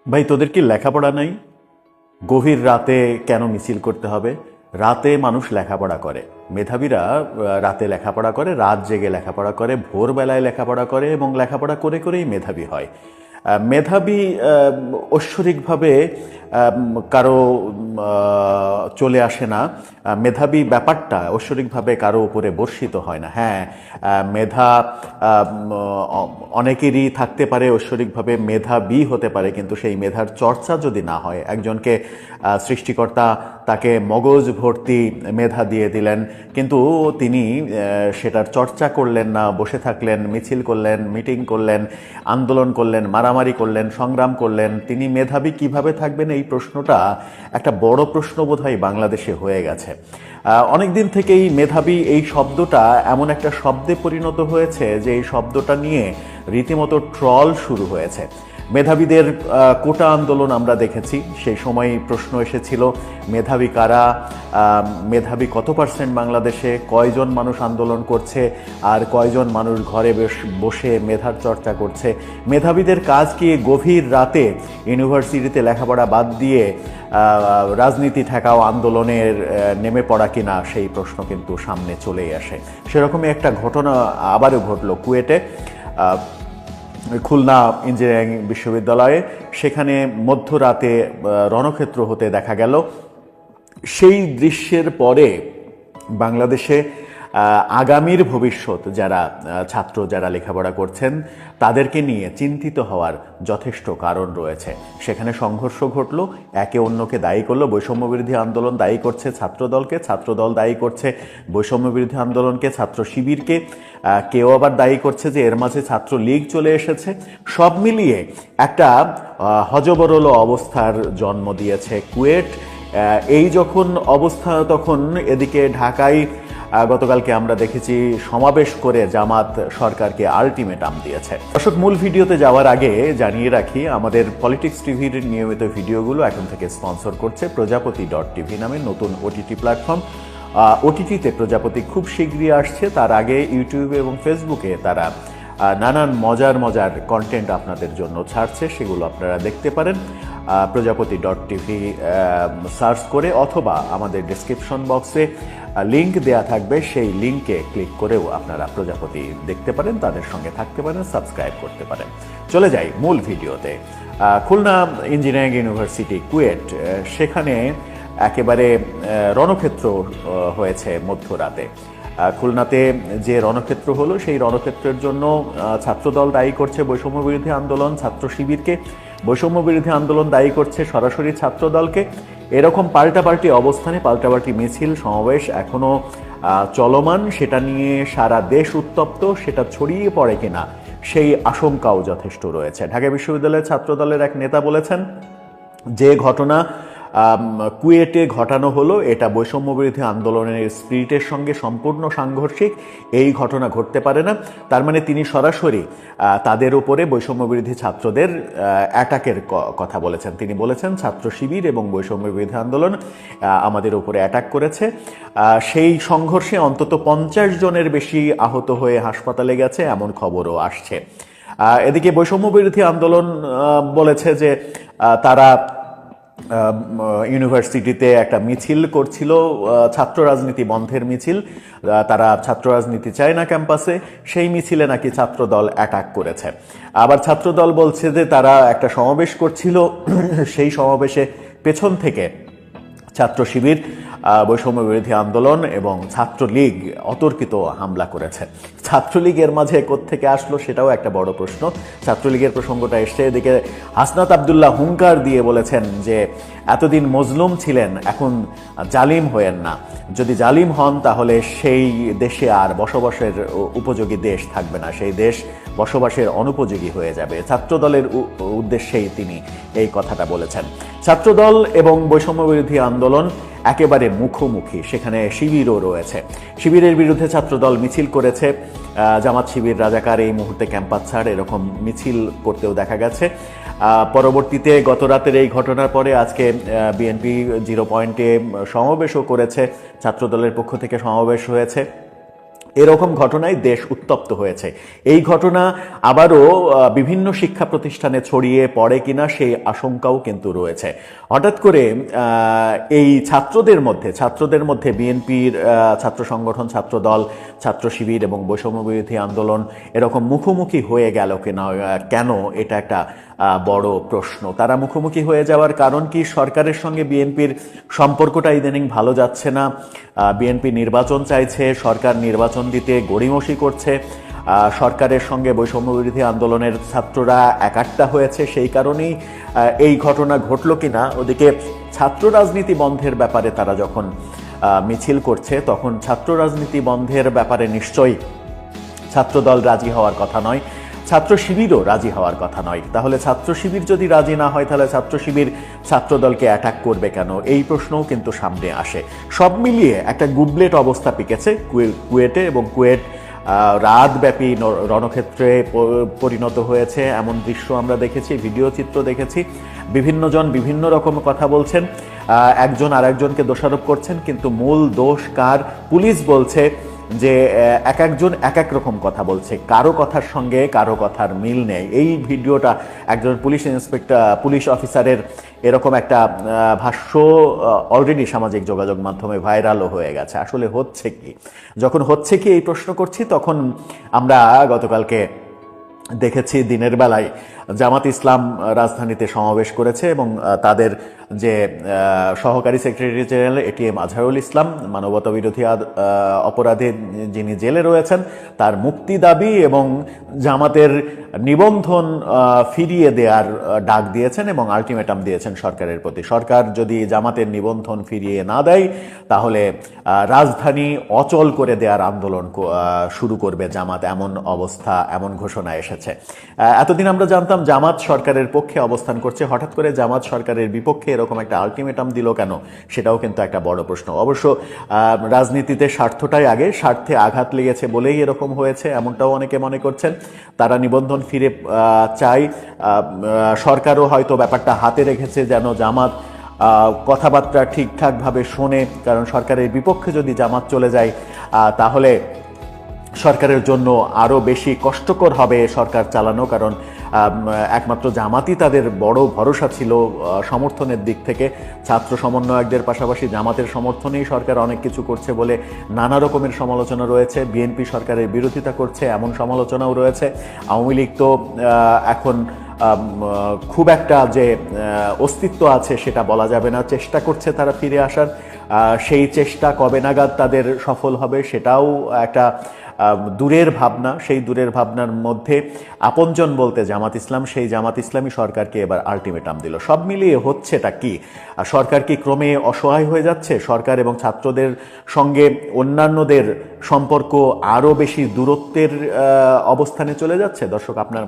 ভাই, তোদের কি লেখাপড়া নাই? গভীর রাতে কেন মিছিল করতে হবে? রাতে মানুষ লেখাপড়া করে। মেধাবীরা রাতে লেখাপড়া করে, রাত জেগে লেখাপড়া করে, ভোরবেলায় লেখাপড়া করে এবং লেখাপড়া করে করেই মেধাবী হয়। মেধাবী ঐশ্বরিকভাবে কারো চলে আসে না। মেধাবী ব্যাপারটা ঐশ্বরিকভাবে কারো উপরে বর্ষিত হয় না। হ্যাঁ, মেধা অনেকেরই থাকতে পারে, ঐশ্বরিকভাবে মেধাবী হতে পারে, কিন্তু সেই মেধার চর্চা যদি না হয়, একজনকে সৃষ্টিকর্তা তাকে মগজ ভর্তি মেধা দিয়ে দিলেন, কিন্তু তিনি সেটার চর্চা করলেন না, বসে থাকলেন, মিছিল করলেন, মিটিং করলেন, আন্দোলন করলেন, মারামারি করলেন, সংগ্রাম করলেন, তিনি মেধাবী কিভাবে থাকবেন? এই প্রশ্নটা একটা বড় প্রশ্ন বোধহয় বাংলাদেশে হয়ে গেছে। অনেকদিন থেকেই মেধাবী এই শব্দটা এমন একটা শব্দে পরিণত হয়েছে যে এই শব্দটা নিয়ে রীতিমতো ট্রল শুরু হয়েছে। মেধাবীদের কোটা আন্দোলন আমরা দেখেছি, সেই সময় প্রশ্ন এসেছিল মেধাবী কারা, মেধাবী কত পার্সেন্ট বাংলাদেশে, কয়জন মানুষ আন্দোলন করছে আর কয়জন মানুষ ঘরে বসে মেধার চর্চা করছে। মেধাবীদের কাজ কি গভীর রাতে ইউনিভার্সিটিতে লেখাপড়া বাদ দিয়ে রাজনীতি ঠেকাও আন্দোলনের নেমে পড়া কিনা, সেই প্রশ্ন কিন্তু সামনে চলেই আসে। সেরকমই একটা ঘটনা আবারও ঘটলো কুয়েটে, খুলনা ইঞ্জিনিয়ারিং বিশ্ববিদ্যালয়ে। সেখানে মধ্যরাতে রণক্ষেত্র হতে দেখা গেল। সেই দৃশ্যের পরে বাংলাদেশে আগামীর ভবিষ্যৎ যারা লেখাপড়া করছেন তাদেরকে নিয়ে চিন্তিত হওয়ার যথেষ্ট কারণ রয়েছে। সেখানে সংঘর্ষ ঘটল, একে অন্যকে দায়ী করলো। বৈষম্যবিরোধী আন্দোলন দায়ী করছে ছাত্রদলকে, ছাত্রদল দায়ী করছে বৈষম্যবিরোধী আন্দোলনকে, ছাত্র শিবিরকে, কেউ আবার দায়ী করছে যে এর মাঝে ছাত্রলীগ চলে এসেছে। সব মিলিয়ে একটা হযবরল অবস্থার জন্ম দিয়েছে কুয়েট। এই যখন অবস্থা, তখন এদিকে ঢাকায় গতকালকে আমরা দেখেছি সমাবেশ করে জামাত সরকারকে আলটিমেটাম দিয়েছে। দর্শক, মূল ভিডিওতে যাওয়ার আগে জানিয়ে রাখি, আমাদের পলিটিক্স টিভির নিয়মিত ভিডিওগুলো এখন থেকে স্পন্সর করছে প্রজাপতি.টিভি নামে নতুন ওটিটি প্ল্যাটফর্ম। ওটিটিতে প্রজাপতি খুব শীঘ্রই আসছে। তার আগে ইউটিউবে এবং ফেসবুকে তারা নানান মজার কন্টেন্ট আপনাদের জন্য ছাড়ছে, সেগুলো আপনারা দেখতে পারেন প্রজাপতি.টিভি সার্চ করে, অথবা আমাদের ডেসক্রিপশন বক্সে লিঙ্ক দেয়া থাকবে, সেই লিঙ্কে ক্লিক করেও আপনারা প্রজাপতি দেখতে পারেন, তাদের সঙ্গে থাকতে পারেন, সাবস্ক্রাইব করতে পারেন। চলে যাই মূল ভিডিওতে। খুলনা ইঞ্জিনিয়ারিং ইউনিভার্সিটি কুয়েট, সেখানে একেবারে রণক্ষেত্র হয়েছে মধ্যরাতে। খুলনাতে যে রণক্ষেত্র হলো, সেই রণক্ষেত্রের জন্য ছাত্রদল দায়ী করছে বৈষম্যবিরোধী আন্দোলন, ছাত্র শিবিরকে। বৈষম্যবিরোধী আন্দোলন দায়ী করছে সরাসরি ছাত্রদলকে। এরকম পাল্টাপাল্টি অবস্থানে পাল্টাপাল্টি মিছিল সমাবেশ এখনও চলমান। সেটা নিয়ে সারা দেশ উত্তপ্ত, সেটা ছড়িয়ে পড়ে কিনা সেই আশঙ্কাও যথেষ্ট রয়েছে। ঢাকা বিশ্ববিদ্যালয়ের ছাত্রদলের এক নেতা বলেছেন, যে ঘটনা কুয়েটে ঘটানো হলো এটা বৈষম্যবিরোধী আন্দোলনের স্পিরিটের সঙ্গে সম্পূর্ণ সাংঘর্ষিক, এই ঘটনা ঘটতে পারে না। তার মানে তিনি সরাসরি তাদের উপরে বৈষম্যবিরোধী ছাত্রদের অ্যাটাকের কথা বলেছেন। তিনি বলেছেন ছাত্র শিবির এবং বৈষম্যবিরোধী আন্দোলন আমাদের উপরে অ্যাটাক করেছে। সেই সংঘর্ষে অন্তত 50 জনের বেশি আহত হয়ে হাসপাতালে গেছে, এমন খবরও আসছে। এদিকে বৈষম্যবিরোধী আন্দোলন বলেছে যে তারা ইউনিভার্সিটিতে একটা মিছিল করছিল, ছাত্র রাজনীতি বন্ধের মিছিল। তারা ছাত্র রাজনীতি চায় না ক্যাম্পাসে, সেই মিছিলে নাকি ছাত্রদল অ্যাটাক করেছে। আবার ছাত্রদল বলছে যে তারা একটা সমাবেশ করছিল, সেই সমাবেশে পেছন থেকে ছাত্র শিবির, বৈষম্যবিরোধী আন্দোলন এবং ছাত্রলীগ অতর্কিত হামলা করেছে। ছাত্রলীগের মাঝে কোত্থেকে আসলো সেটাও একটা বড় প্রশ্ন। ছাত্রলীগের প্রসঙ্গটা এসছে। এদিকে হাসনাত আবদুল্লাহ হুঙ্কার দিয়ে বলেছেন যে এতদিন মজলুম ছিলেন, এখন জালিম হয়েন না। যদি জালিম হন তাহলে সেই দেশে আর বসবাসের উপযোগী দেশ থাকবে না, সেই দেশ বসবাসের অনুপযোগী হয়ে যাবে। ছাত্রদলের উদ্দেশ্যেই তিনি এই কথাটা বলেছেন। ছাত্রদল এবং বৈষম্যবিরোধী আন্দোলন একেবারে মুখোমুখি, সেখানে শিবিরও রয়েছে। শিবিরের বিরুদ্ধে ছাত্রদল মিছিল করেছে, জামাত শিবির রাজাকার এই মুহূর্তে ক্যাম্পাস ছাড়, এরকম মিছিল করতেও দেখা গেছে। পরবর্তীতে গত রাতের এই ঘটনার পরে আজকে বিএনপি 0 পয়েন্টে সমাবেশও করেছে, ছাত্রদলের পক্ষ থেকে সমাবেশ হয়েছে। এরকম ঘটনায় দেশ উত্তপ্ত হয়েছে। এই ঘটনা আবারও বিভিন্ন শিক্ষা প্রতিষ্ঠানে ছড়িয়ে পড়ে কিনা সেই আশঙ্কাও কিন্তু রয়েছে। হঠাৎ করে এই ছাত্রদের মধ্যে বিএনপির ছাত্র সংগঠন, ছাত্র দল, ছাত্র শিবির এবং বৈষম্য বিরোধী আন্দোলন এরকম মুখোমুখি হয়ে গেল কিনা, কেন, এটা একটা বড় প্রশ্ন। তারা মুখোমুখি হয়ে যাওয়ার কারণ কি? সরকারের সঙ্গে বিএনপির সম্পর্কটা ইদানিং ভালো যাচ্ছে না। বিএনপি নির্বাচন চাইছে, সরকার নির্বাচন দিতে গড়িমসি করছে। সরকারের সঙ্গে বৈষম্য বিরোধী আন্দোলনের ছাত্ররা একাট্টা হয়েছে, সেই কারণেই এই ঘটনা ঘটল কিনা। ওদিকে ছাত্র রাজনীতি বন্ধের ব্যাপারে তারা যখন মিছিল করছে, তখন ছাত্র রাজনীতি বন্ধের ব্যাপারে নিশ্চয়ই ছাত্রদল রাজি হওয়ার কথা নয়, ছাত্র শিবিরও রাজি হওয়ার কথা নয়। তাহলে ছাত্র শিবির যদি রাজি না হয়, তাহলে ছাত্র শিবির ছাত্রদলকে অ্যাটাক করবে কেন? এই প্রশ্নও কিন্তু সামনে আসে। সব মিলিয়ে একটা গুবলেট অবস্থা পিকেছে কুয়েটে, এবং কুয়েট রাতব্যাপী রণক্ষেত্রে পরিণত হয়েছে। এমন দৃশ্য আমরা দেখেছি, ভিডিও চিত্র দেখেছি। বিভিন্ন জন বিভিন্ন রকম কথা বলছেন, একজন আরেকজনকে দোষারোপ করছেন, কিন্তু মূল দোষ কার? পুলিশ বলছে যে এক একজন এক এক রকম কথা বলছে, কারো কথার সঙ্গে কারো কথার মিল নেই। এই ভিডিওটা একজন পুলিশ অফিসারের এরকম একটা ভাষ্য অলরেডি সামাজিক যোগাযোগ মাধ্যমে ভাইরালও হয়ে গেছে। আসলে হচ্ছে কি? যখন হচ্ছে কি এই প্রশ্ন করছি, তখন আমরা গতকালকে দেখেছি দিনের বেলায় জামাত ইসলাম রাজধানীতে সমাবেশ করেছে, এবং তাদের যে সহকারী secretary general ATM Azharul Islam, মানবতা বিরোধী অপরাধে যিনি জেলে রয়েছেন, তার মুক্তি দাবি এবং জামাতের নিবন্ধন ফিরিয়ে দেওয়ার ডাক দিয়েছেন এবং আলটিমেটাম দিয়েছেন সরকারের প্রতি। সরকার যদি জামাতের নিবন্ধন ফিরিয়ে না দেয়, তাহলে রাজধানী অচল করে দেওয়ার আন্দোলন শুরু করবে জামাত, এমন অবস্থা, এমন ঘোষণা এসেছে। এতদিন আমরা জানতাম জামাত সরকারের পক্ষে অবস্থান করছে, হঠাৎ করে জামাত সরকারের বিপক্ষে এরকম একটা আলটিমেটাম দিল কেন? সেটাও কিন্তু একটা বড় প্রশ্ন। অবশ্য রাজনীতিতে স্বার্থটাই আগে, স্বার্থে আঘাত লেগেছে বলেই এরকম হয়েছে, এমনটাও অনেকে মনে করছেন। তারা নিবন্ধন ফিরে চাই, সরকারও হয়তো ব্যাপারটা হাতে রেখেছে যেন জামাত কথাবার্তা ঠিকঠাকভাবে শোনে, কারণ সরকারের বিপক্ষে যদি জামাত চলে যায়, তাহলে সরকারের জন্য আরও বেশি কষ্টকর হবে সরকার চালানো, কারণ একমাত্র জামাতই তাদের বড় ভরসা ছিল সমর্থনের দিক থেকে। ছাত্র সমন্বয়কদের পাশাপাশি জামাতের সমর্থনেই সরকার অনেক কিছু করছে বলে নানা রকমের সমালোচনা রয়েছে। বিএনপি সরকারের বিরোধিতা করছে, এমন সমালোচনাও রয়েছে। আওয়ামী লীগ তো এখন খুব একটা যে অস্তিত্ব আছে সেটা বলা যাবে না, চেষ্টা করছে তারা ফিরে আসার। সেই চেষ্টা কবে নাগাদ তাদের সফল হবে সেটাও একটা দূরের ভাবনা। সেই দূরের ভাবনার মধ্যে আপনজন বলতে জামাত ইসলাম, সেই জামাত ইসলামী সরকারকে এবার আলটিমেটাম দিল। সব মিলিয়ে হচ্ছেটা কি? সরকার কি ক্রমে অসহায় হয়ে যাচ্ছে? সরকার এবং ছাত্রদের সঙ্গে অন্যান্যদের সম্পর্ক আরও বেশি দূরত্বের অবস্থানে চলে যাচ্ছে? দর্শক, আপনার